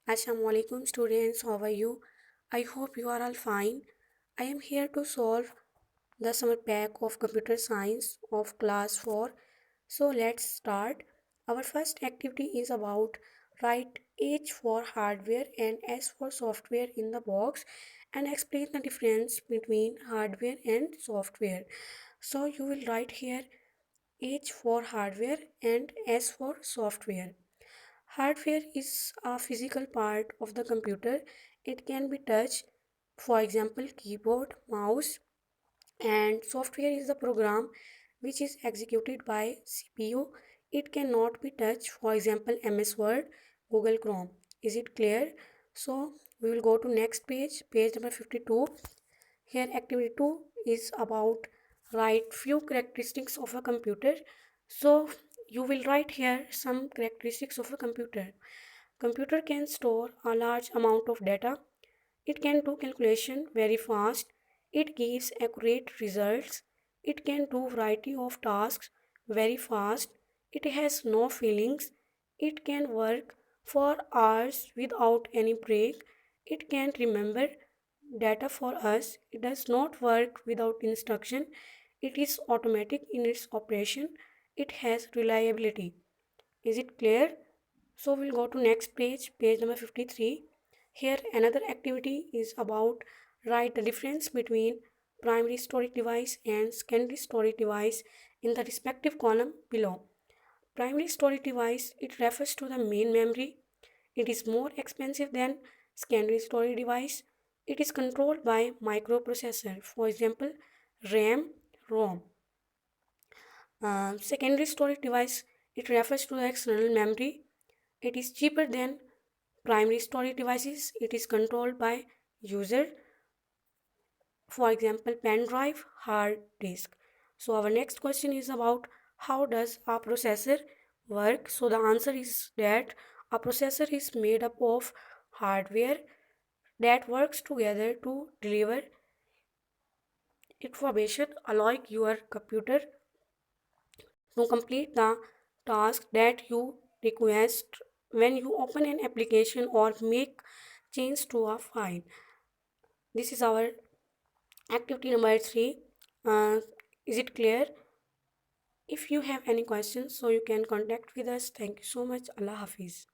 Assalamualaikum students, how are you? I hope you are all fine. I am here to solve the summer pack of computer science of class 4. So let's start. Our first activity is about write H for hardware and S for software in the box and explain the difference between hardware and software. So you will write here H for hardware and S for software. Hardware is a physical part of the computer. It can be touched, for example, keyboard, mouse, and software is the program which is executed by CPU. It cannot be touched, for example, MS Word, Google Chrome. Is it clear? So we will go to next page, page number 52. Here activity 2 is about write few characteristics of a computer. So you will write here some characteristics of a computer. Computer can store a large amount of data. It can do calculation very fast. It gives accurate results. It can do variety of tasks very fast. It has no feelings. It can work for hours without any break. It can remember data for us. It does not work without instruction. It is automatic in its operation. It has reliability. Is it clear? So we'll go to next page, page number 53. Here another activity is about write the difference between primary storage device and secondary storage device in the respective column below. Primary storage device, it refers to the main memory. It is more expensive than secondary storage device. It is controlled by microprocessor, for example, RAM, ROM. Secondary storage device, it refers to the external memory. It is cheaper than primary storage devices. It is controlled by user, for example, pen drive, hard disk. So our next question is about how does a processor work? So the answer is that a processor is made up of hardware that works together to deliver information, allowing your computer to complete the task that you request when you open an application or make change to a file. This is our activity number 3. Is it clear? If you have any questions, so you can contact with us. Thank you so much. Allah Hafiz.